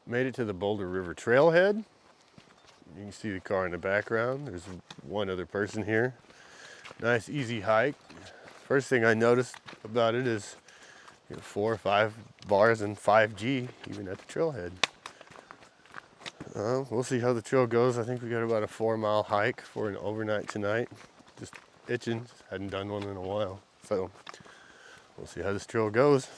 Made it to the Boulder River trailhead. You can see the car in the background. There's one other person here. Nice, easy hike. First thing I noticed about it is 4 or 5 bars and 5G, even at the trailhead. We'll see how the trail goes. I think we got about a 4-mile hike for an overnight tonight. Just itching, hadn't done one in a while. So we'll see how this trail goes.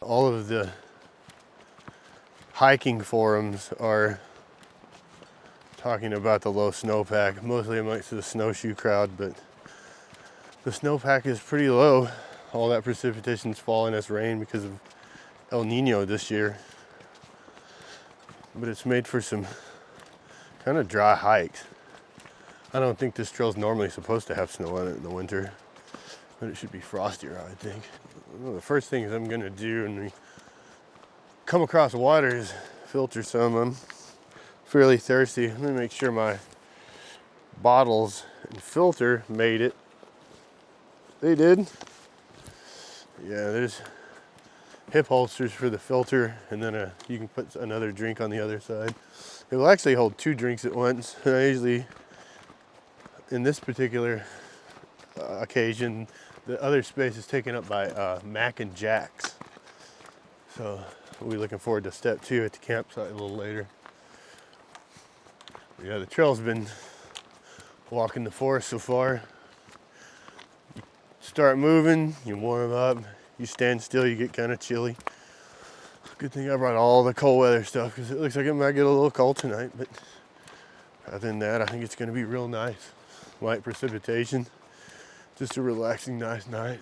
All of the hiking forums are talking about the low snowpack, mostly amongst the snowshoe crowd, but the snowpack is pretty low. All that precipitation's fallen as rain because of El Nino this year. But it's made for some kind of dry hikes. I don't think this trail's normally supposed to have snow on it in the winter, but it should be frostier, I would think. One of the first things I'm gonna do when we come across water is filter some. I'm fairly thirsty. Let me make sure my bottles and filter made it. They did. Yeah, there's hip holsters for the filter, and then you can put another drink on the other side. It will actually hold 2 drinks at once. And I usually, in this particular occasion, the other space is taken up by Mac and Jack's. So we'll be looking forward to step 2 at the campsite a little later. But yeah, the trail's been walking the forest so far. You start moving, you warm up, you stand still, you get kind of chilly. Good thing I brought all the cold weather stuff because it looks like it might get a little cold tonight, but other than that, I think it's going to be real nice. Light precipitation. Just a relaxing, nice night.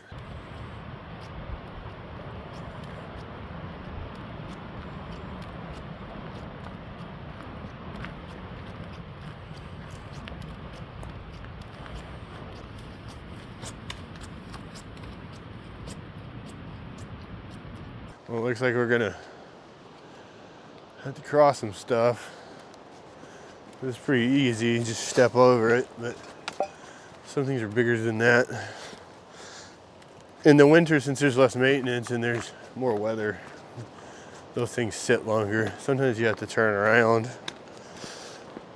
Well, it looks like we're gonna have to cross some stuff. It's pretty easy, just step over it, but some things are bigger than that. In the winter, since there's less maintenance and there's more weather, those things sit longer. Sometimes you have to turn around.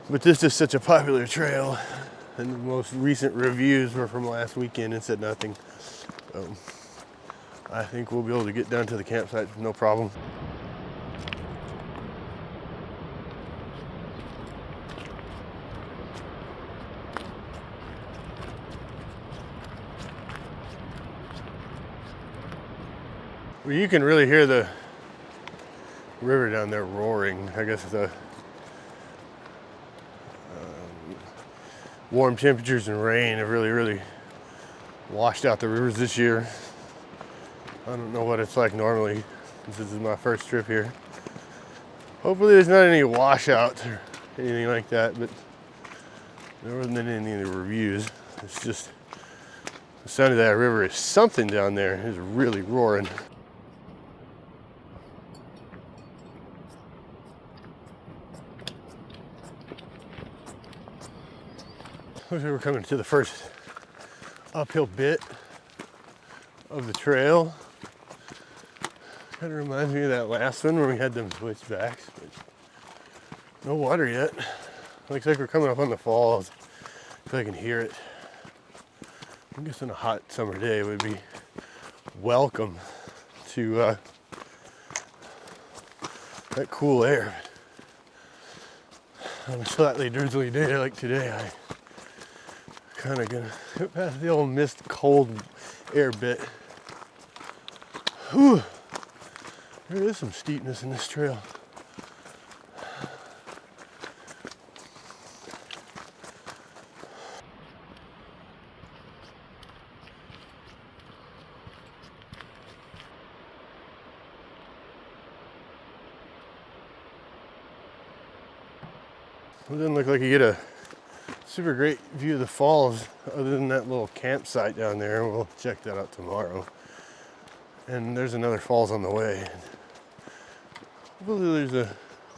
But this is such a popular trail, and the most recent reviews were from last weekend and said nothing. So I think we'll be able to get down to the campsite no problem. Well, you can really hear the river down there roaring. I guess the warm temperatures and rain have really washed out the rivers this year. I don't know what it's like normally. This is my first trip here. Hopefully there's not any washouts or anything like that, but there wasn't any of the reviews. It's just the sound of that river is something down there. It's really roaring. Looks like we're coming to the first uphill bit of the trail. Kind of reminds me of that last one where we had them switchbacks, but no water yet. Looks like we're coming up on the falls. If I can hear it. I guess on a hot summer day it would be welcome to that cool air. On a slightly drizzly day like today, I kind of gonna get past the old mist cold air bit. Whew. There is some steepness in this trail. It doesn't look like you get a super great view of the falls other than that little campsite down there. We'll check that out tomorrow. And there's another falls on the way. Hopefully there's a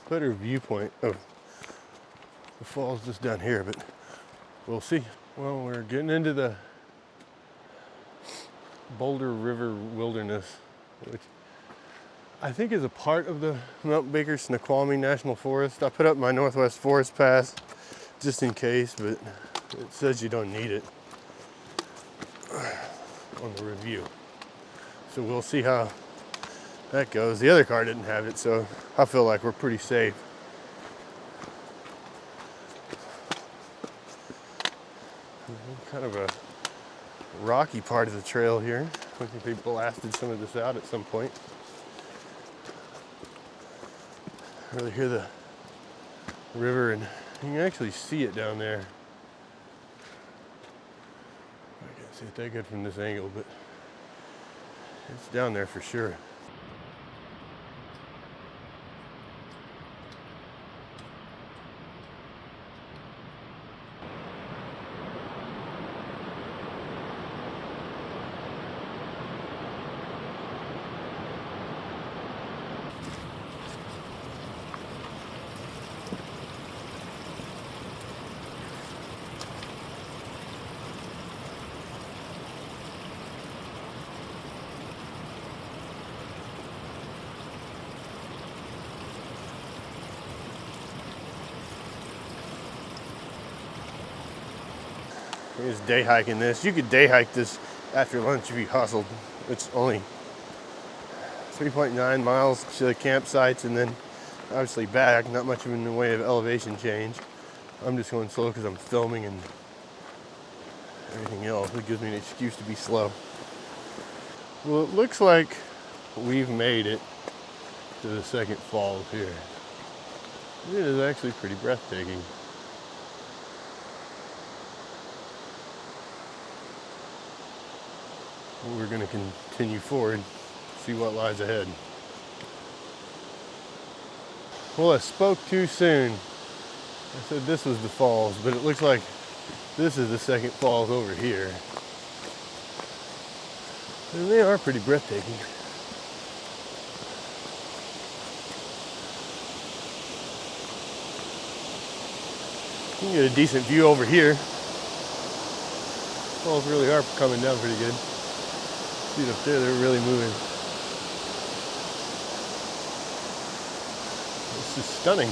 better viewpoint of the falls just down here, but we'll see. Well, we're getting into the Boulder River Wilderness, which I think is a part of the Mount Baker-Snoqualmie National Forest. I put up my Northwest Forest Pass just in case, but it says you don't need it on the review. So we'll see how that goes. The other car didn't have it, so I feel like we're pretty safe. Kind of a rocky part of the trail here. I think they blasted some of this out at some point. Really hear the river, and you can actually see it down there. I can't see it that good from this angle, but it's down there for sure. We're just day hiking this. You could day hike this after lunch if you hustled. It's only 3.9 miles to the campsites and then obviously back. Not much in the way of elevation change. I'm just going slow because I'm filming and everything else. It gives me an excuse to be slow. Well, it looks like we've made it to the second falls here. It is actually pretty breathtaking. We're going to continue forward, see what lies ahead. Well, I spoke too soon. I said this was the falls, but it looks like this is the second falls over here. And they are pretty breathtaking. You can get a decent view over here. Falls really are coming down pretty good. See it up there, they're really moving. This is stunning.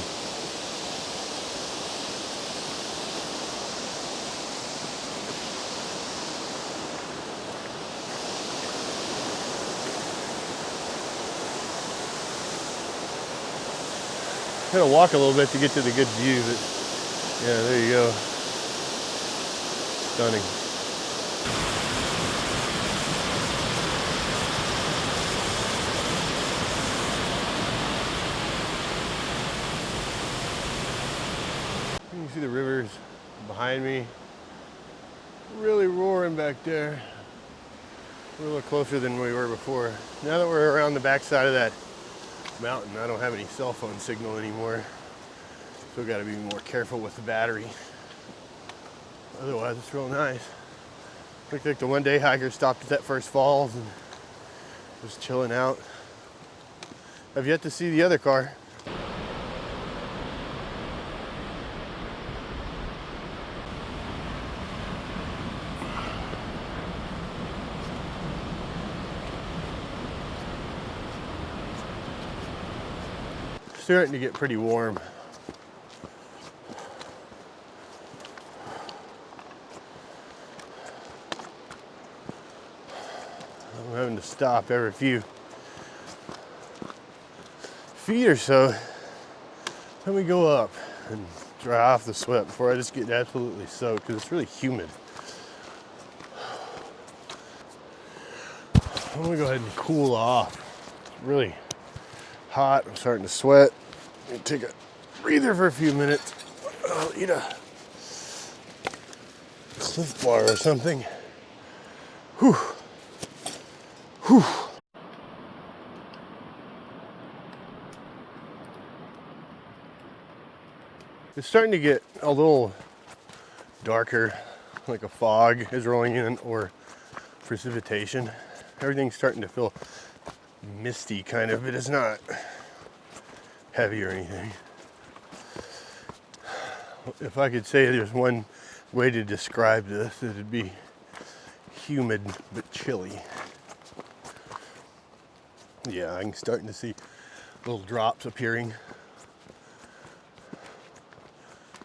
Gotta walk a little bit to get to the good view, but yeah, there you go. Stunning. You can see the rivers behind me, really roaring back there. We're a little closer than we were before. Now that we're around the backside of that mountain, I don't have any cell phone signal anymore. So got to be more careful with the battery. Otherwise, it's real nice. Looked like the one day hiker stopped at that first falls and was chilling out. I've yet to see the other car. Starting to get pretty warm. I'm having to stop every few feet or so. Let me go up and dry off the sweat before I just get absolutely soaked because it's really humid. I'm gonna go ahead and cool off. It's really hot. I'm starting to sweat. I'm gonna take a breather for a few minutes. I'll eat a Cliff Bar or something. Whew. Whew. It's starting to get a little darker, like a fog is rolling in or precipitation. Everything's starting to feel misty kind of, but it's not heavy or anything. If I could say there's one way to describe this, it'd be humid but chilly. Yeah, I'm starting to see little drops appearing.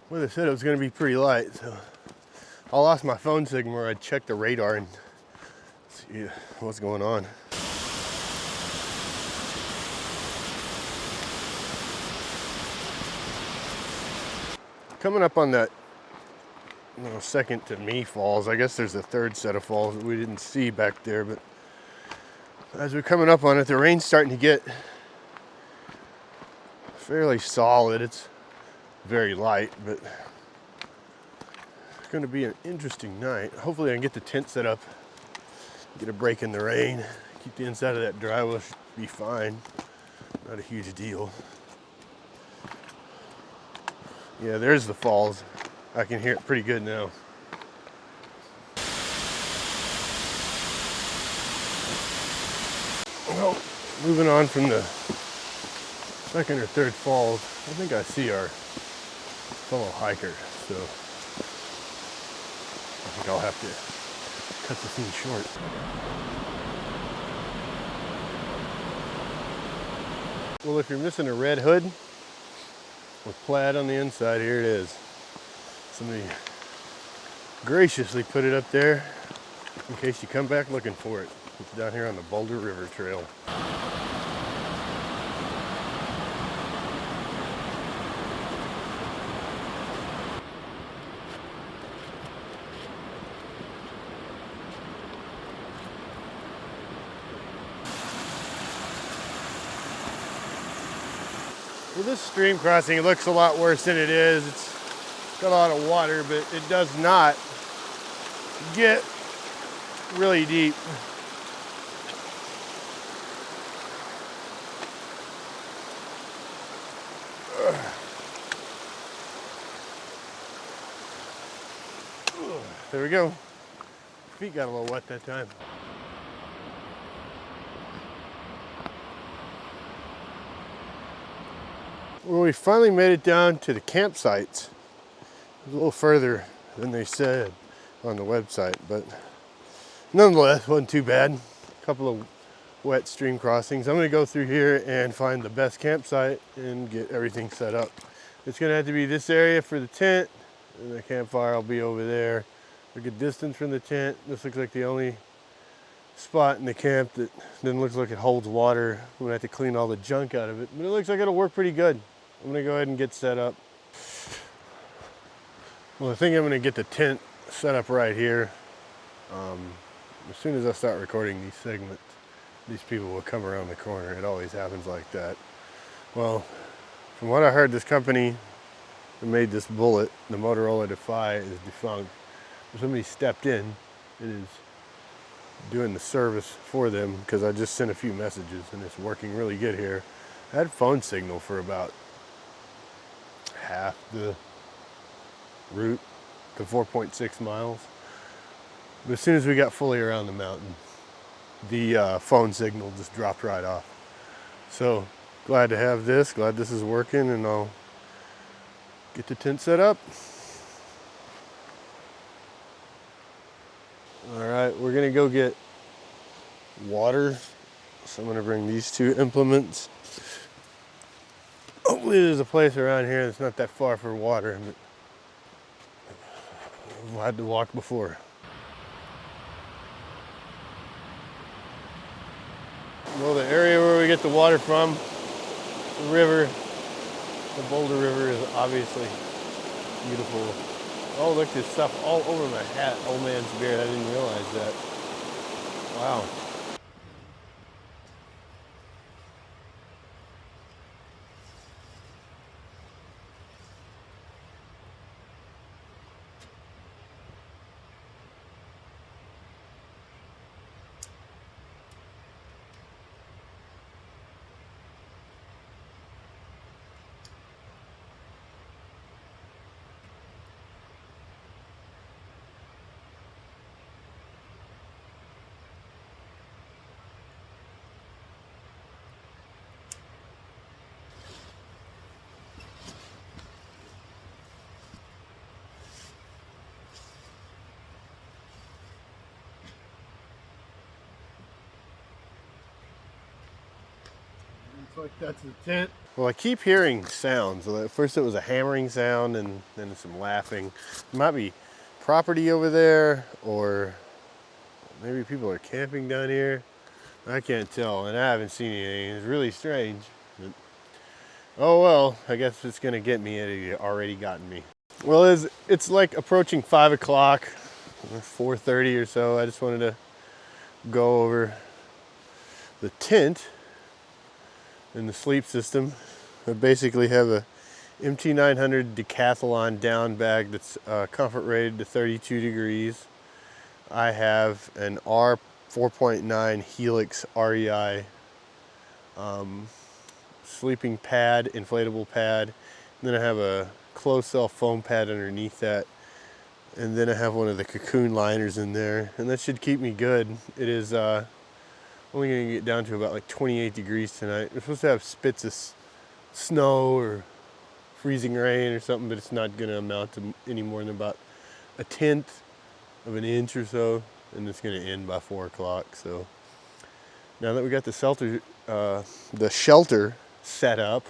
Well, they said it was going to be pretty light, so I lost my phone signal where I checked the radar and see what's going on. Coming up on that second to me falls. I guess there's a third set of falls that we didn't see back there, but as we're coming up on it, the rain's starting to get fairly solid. It's very light, but it's going to be an interesting night. Hopefully I can get the tent set up, get a break in the rain, keep the inside of that dry. Will be fine. Not a huge deal. Yeah, there's the falls. I can hear it pretty good now. Well, moving on from the second or third falls, I think I see our fellow hiker, so I think I'll have to cut the scene short. Well, if you're missing a red hood with plaid on the inside, here it is. Somebody graciously put it up there in case you come back looking for it. It's down here on the Boulder River Trail. Well, this stream crossing, it looks a lot worse than it is. It's got a lot of water, but it does not get really deep. There we go. Feet got a little wet that time. Well, we finally made it down to the campsites. A little further than they said on the website, but nonetheless, wasn't too bad. A couple of wet stream crossings. I'm gonna go through here and find the best campsite and get everything set up. It's gonna have to be this area for the tent, and the campfire will be over there. A good distance from the tent. This looks like the only spot in the camp that doesn't look like it holds water. I'm gonna have to clean all the junk out of it, but it looks like it'll work pretty good. I'm gonna go ahead and get set up. Well, I think I'm gonna get the tent set up right here. As soon as I start recording these segments, these people will come around the corner. It always happens like that. Well, from what I heard, this company that made this Bullitt, the Motorola Defy, is defunct. Somebody stepped in and is doing the service for them, because I just sent a few messages and it's working really good here. I had phone signal for about half the route, to 4.6 miles. But as soon as we got fully around the mountain, the phone signal just dropped right off. So glad to have this, glad this is working, and I'll get the tent set up. All right, we're gonna go get water. So I'm gonna bring these two implements. Hopefully there's a place around here that's not that far for water, but I've had to walk before. Well, the area where we get the water from, the river, the Boulder River, is obviously beautiful. Oh, look, there's stuff all over my hat. Old man's beard, I didn't realize that. Wow. like that's the tent. Well, I keep hearing sounds. At first it was a hammering sound and then some laughing. It might be property over there, or maybe people are camping down here. I can't tell, and I haven't seen anything. It's really strange. But, oh well, I guess it's gonna get me. It had already gotten me. Well, it's like approaching 5 o'clock, 4:30 or so. I just wanted to go over the tent and the sleep system. I basically have a MT900 Decathlon down bag that's comfort rated to 32 degrees. I have an R4.9 Helix REI sleeping pad, inflatable pad. And then I have a closed cell foam pad underneath that. And then I have one of the cocoon liners in there. And that should keep me good. It is only going to get down to about like 28 degrees tonight. We're supposed to have spits of snow or freezing rain or something, but it's not going to amount to any more than about 1/10 of an inch or so, and it's going to end by 4 o'clock. So now that we got the shelter set up,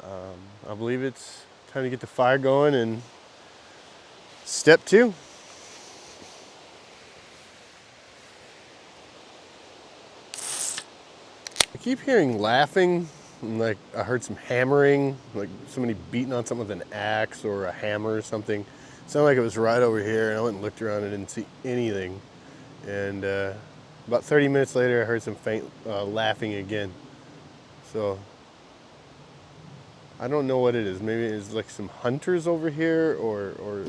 I believe it's time to get the fire going and step 2. I keep hearing laughing, and like I heard some hammering, like somebody beating on something with an axe or a hammer or something. It sounded like it was right over here, and I went and looked around and didn't see anything. And about 30 minutes later, I heard some faint laughing again. So I don't know what it is. Maybe it's like some hunters over here, or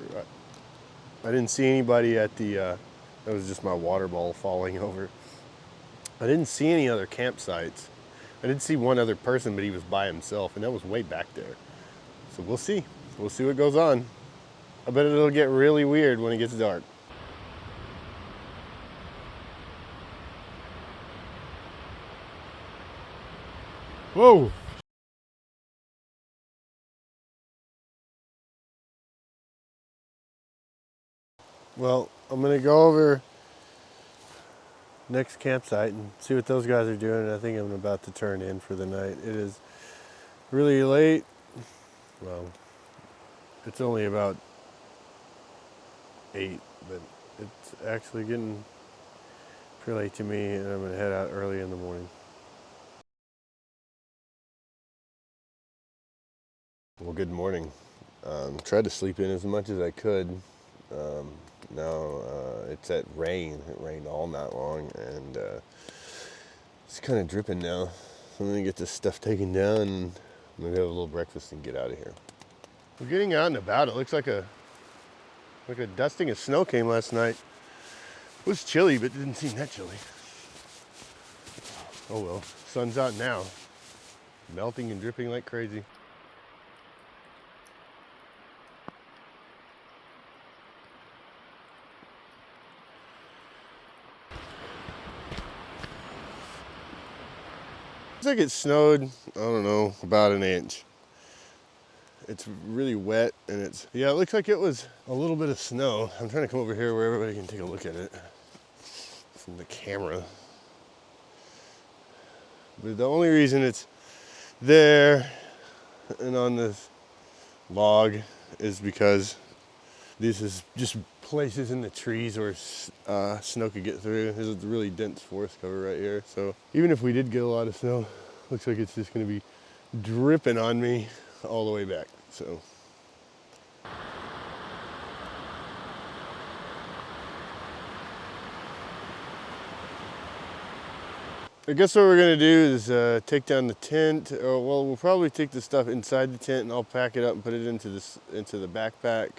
I didn't see anybody at the, that was just my water ball falling over. I didn't see any other campsites. I did see one other person, but he was by himself, and that was way back there. So we'll see. We'll see what goes on. I bet it'll get really weird when it gets dark. Whoa! Well, I'm gonna go over next campsite and see what those guys are doing. I think I'm about to turn in for the night. It is really late. Well, it's only about 8, but it's actually getting pretty late to me, and I'm gonna head out early in the morning. Well, good morning. Tried to sleep in as much as I could. Now it's at rain. It rained all night long, and it's kind of dripping now. So I'm gonna get this stuff taken down, and maybe have a little breakfast and get out of here. We're getting out and about. It looks like a dusting of snow came last night. It was chilly, but it didn't seem that chilly. Oh well, sun's out now, melting and dripping like crazy. Looks like it snowed, I don't know, about 1 inch. It's really wet, and it looks like it was a little bit of snow. I'm trying to come over here where everybody can take a look at it from the camera. But the only reason it's there and on this log is because this is just places in the trees where snow could get through. This is a really dense forest cover right here. So even if we did get a lot of snow, looks like it's just gonna be dripping on me all the way back. So I guess what we're gonna do is take down the tent. Well, we'll probably take the stuff inside the tent, and I'll pack it up and put it into the backpack.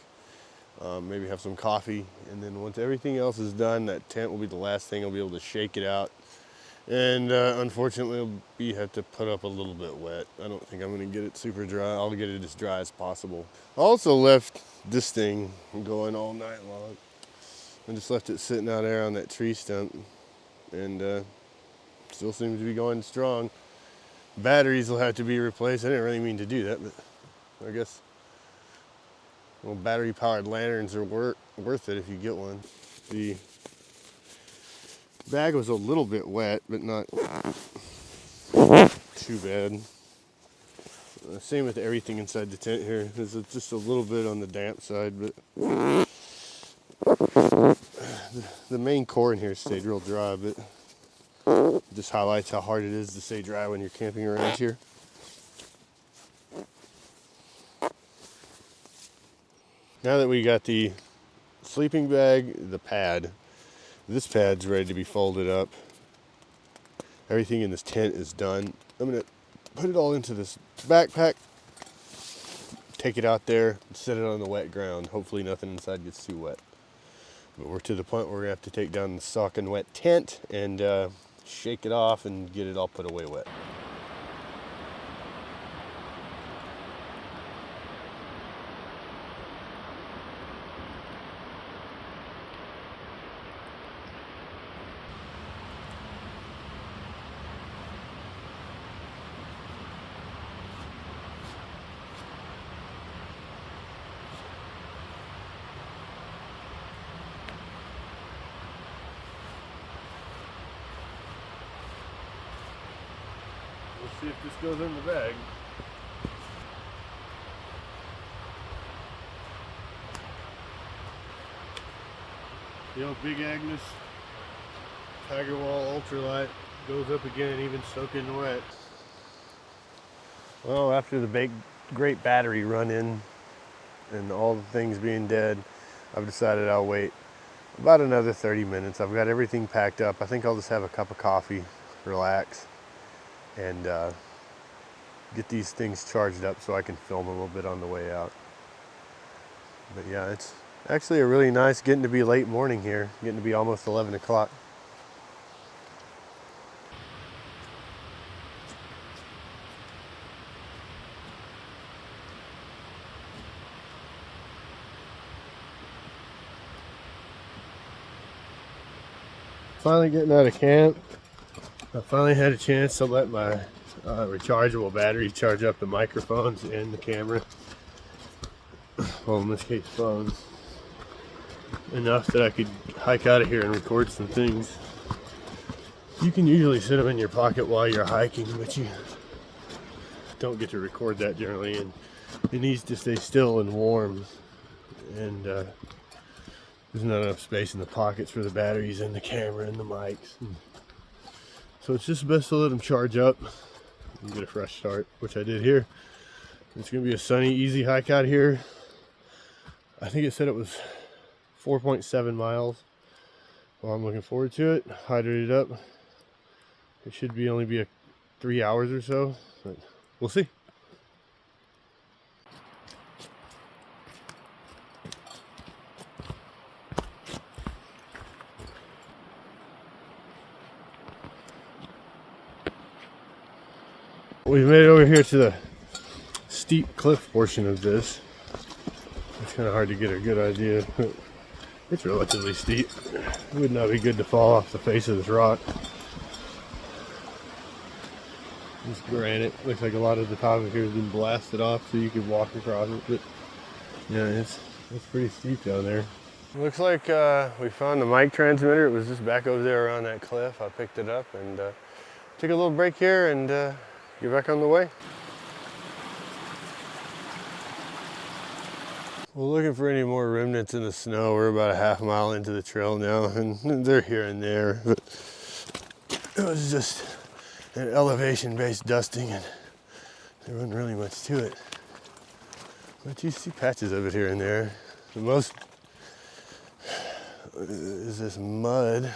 Maybe have some coffee, and then once everything else is done, that tent will be the last thing. I'll be able to shake it out, and unfortunately, I'll have to put up a little bit wet. I don't think I'm gonna get it super dry. I'll get it as dry as possible. I also left this thing going all night long. I just left it sitting out there on that tree stump, and still seems to be going strong. Batteries will have to be replaced. I didn't really mean to do that, but I guess well, battery-powered lanterns are worth it if you get one. The bag was a little bit wet, but not too bad. Same with everything inside the tent here. There's just a little bit on the damp side, but the main core in here stayed real dry, but it just highlights how hard it is to stay dry when you're camping around here. Now that we got the sleeping bag, the pad, this pad's ready to be folded up. Everything in this tent is done. I'm gonna put it all into this backpack, take it out there, and set it on the wet ground. Hopefully nothing inside gets too wet. But we're to the point where we're gonna have to take down the soaking wet tent and shake it off and get it all put away wet. Let's see if this goes in the bag. The old Big Agnes Tiger Wall Ultralight goes up again, even soaking wet. Well, after the great battery run in and all the things being dead, I've decided I'll wait about another 30 minutes. I've got everything packed up. I think I'll just have a cup of coffee, relax, and get these things charged up so I can film a little bit on the way out. But yeah, it's actually a really nice getting to be late morning here, getting to be almost 11 o'clock. Finally getting out of camp. I finally had a chance to let my rechargeable battery charge up the microphones and the camera. Well, in this case, phones. Enough that I could hike out of here and record some things. You can usually sit them in your pocket while you're hiking, but you don't get to record that generally, and it needs to stay still and warm. And there's not enough space in the pockets for the batteries and the camera and the mics. So it's just best to let them charge up and get a fresh start, which I did here. It's going to be a sunny, easy hike out here. I think it said it was 4.7 miles. Well, I'm looking forward to it. Hydrated up. It should only be 3 hours or so, but we'll see. We've made it over here to the steep cliff portion of this. It's kind of hard to get a good idea. It's relatively steep. It would not be good to fall off the face of this rock. This granite looks like a lot of the top of here has been blasted off so you could walk across it. But yeah, it's pretty steep down there. Looks like we found the mic transmitter. It was just back over there around that cliff. I picked it up and took a little break here and get back on the way. We're looking for any more remnants in the snow. We're about a half mile into the trail now, and they're here and there. But it was just an elevation-based dusting, and there wasn't really much to it. But you see patches of it here and there. The most is this mud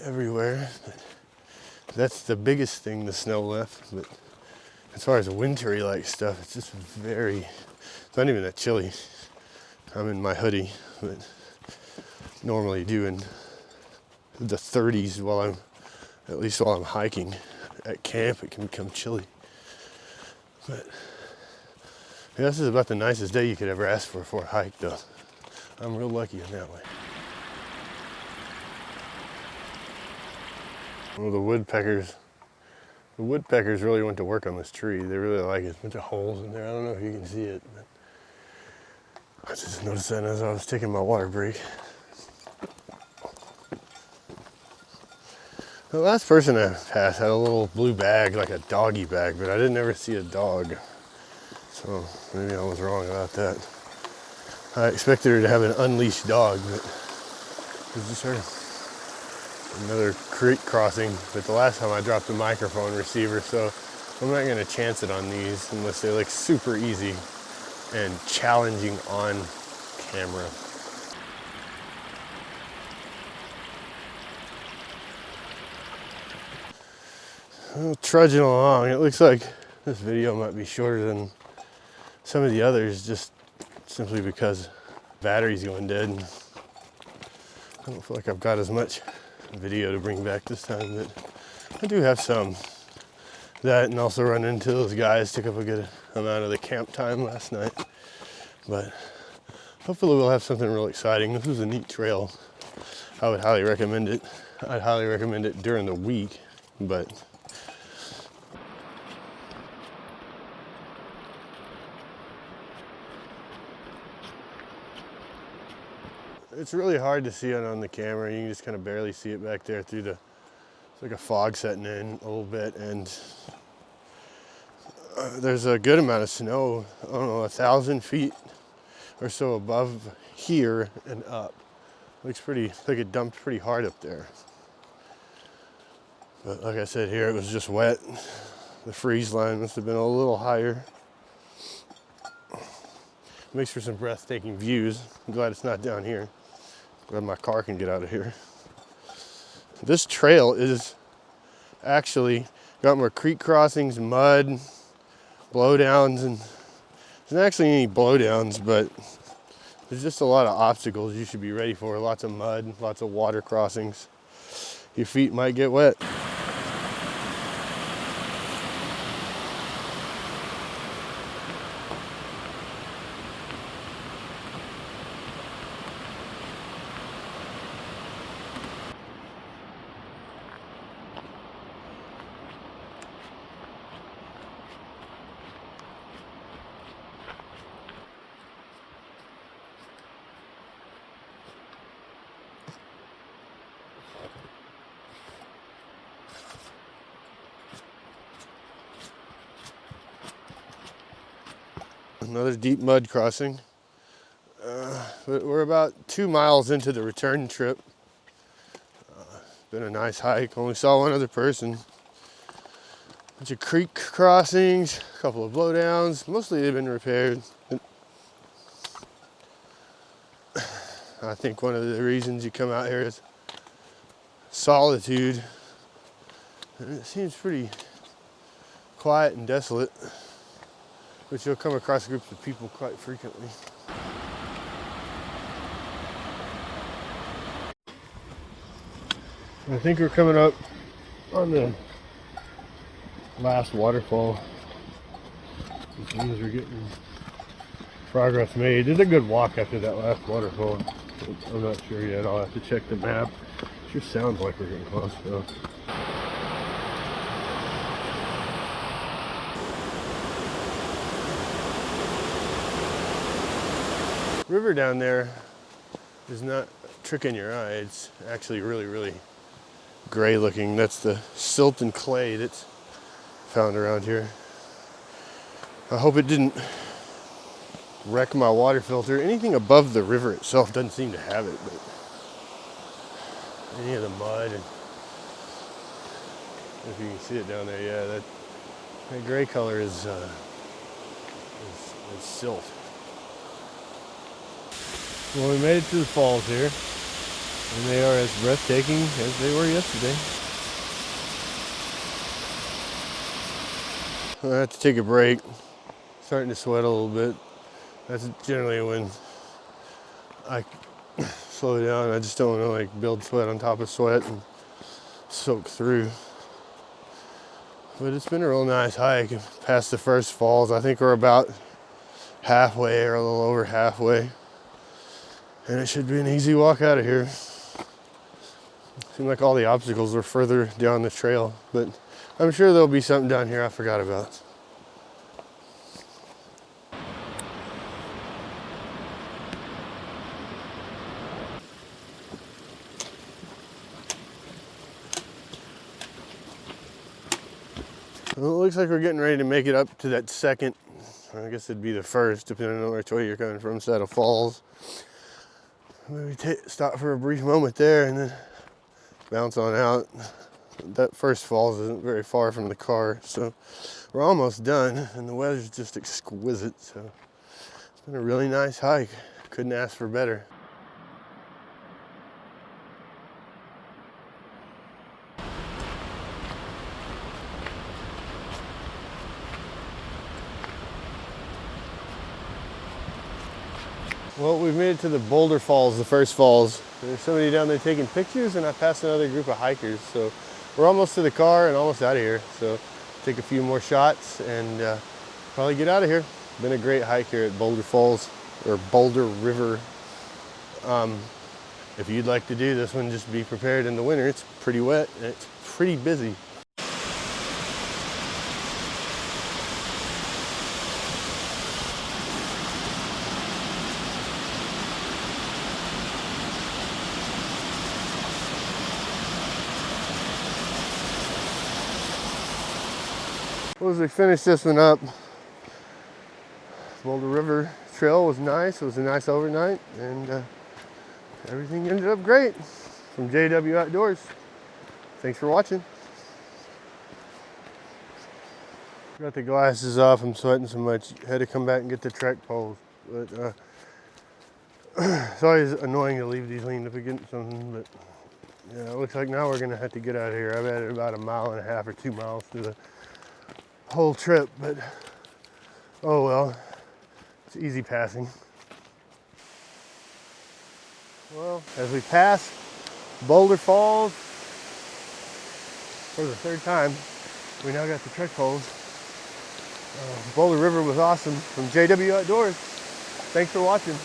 everywhere. That's the biggest thing the snow left. But as far as wintry like stuff, it's just it's not even that chilly. I'm in my hoodie, but normally do in the 30s at least while I'm hiking. At camp, it can become chilly. But yeah, this is about the nicest day you could ever ask for a hike, though. I'm real lucky in that way. Well, the woodpeckers really went to work on this tree. They really like it. There's a bunch of holes in there. I don't know if you can see it, but I just noticed that as I was taking my water break. The last person I passed had a little blue bag, like a doggy bag, but I didn't ever see a dog. So maybe I was wrong about that. I expected her to have an unleashed dog, but it was just her. Another creek crossing, but the last time I dropped the microphone receiver, so I'm not gonna chance it on these unless they look super easy and challenging on camera. Well, trudging along, it looks like this video might be shorter than some of the others, just simply because battery's going dead. I don't feel like I've got as much video to bring back this time, but I do have some. That and also run into those guys, took up a good amount of the camp time last night. But hopefully we'll have something real exciting. This was a neat trail. I would highly recommend it. I'd highly recommend it during the week, but it's really hard to see it on the camera. You can just kind of barely see it back there through the, it's like a fog setting in a little bit, and there's a good amount of snow, I don't know, 1,000 feet or so above here and up. Looks pretty, like it dumped pretty hard up there. But like I said, here it was just wet. The freeze line must have been a little higher. Makes for some breathtaking views. I'm glad it's not down here. Glad my car can get out of here. This trail is actually got more creek crossings, mud, blowdowns, and there's not actually any blowdowns, but there's just a lot of obstacles you should be ready for. Lots of mud, lots of water crossings. Your feet might get wet. Another deep mud crossing. But we're about 2 miles into the return trip. Been a nice hike. Only saw one other person. Bunch of creek crossings, a couple of blowdowns. Mostly they've been repaired. I think one of the reasons you come out here is solitude. And it seems pretty quiet and desolate, but you'll come across groups of people quite frequently. I think we're coming up on the last waterfall. As soon as we're getting progress made. It's a good walk after that last waterfall. I'm not sure yet. I'll have to check the map. Sure sounds like we're getting close though. River down there is not tricking your eye. It's actually really, really gray looking. That's the silt and clay that's found around here. I hope it didn't wreck my water filter. Anything above the river itself doesn't seem to have it, but any of the mud, and if you can see it down there, yeah, that gray color is silt. Well, we made it to the falls here, and they are as breathtaking as they were yesterday. I have to take a break. Starting to sweat a little bit. That's generally when I slow down. I just don't want to like build sweat on top of sweat and soak through. But it's been a real nice hike. Past the first falls, I think we're about halfway or a little over halfway. And it should be an easy walk out of here. Seemed like all the obstacles were further down the trail, but I'm sure there'll be something down here I forgot about. Well, it looks like we're getting ready to make it up to that second, I guess it'd be the first, depending on which way you're coming from, set of falls. Maybe stop for a brief moment there and then bounce on out. That first falls isn't very far from the car, so we're almost done, and the weather's just exquisite, so it's been a really nice hike. Couldn't ask for better. Well, we've made it to the Boulder Falls, the first falls. There's somebody down there taking pictures, and I passed another group of hikers. So we're almost to the car and almost out of here. So take a few more shots and probably get out of here. Been a great hike here at Boulder Falls, or Boulder River. If you'd like to do this one, just be prepared in the winter. It's pretty wet and it's pretty busy. Well, as we finish this one up, Boulder River Trail was nice. It was a nice overnight, and everything ended up great. From JW Outdoors, thanks for watching. Got the glasses off, I'm sweating so much. Had to come back and get the trek poles. But it's always annoying to leave these leaned up against something, but yeah, it looks like now we're gonna have to get out of here. I've added about 1.5 miles or 2 miles to the whole trip, but oh well, it's easy passing. Well, as we pass Boulder Falls for the third time, we now got the trek poles. Boulder River was awesome. From JW Outdoors, thanks for watching.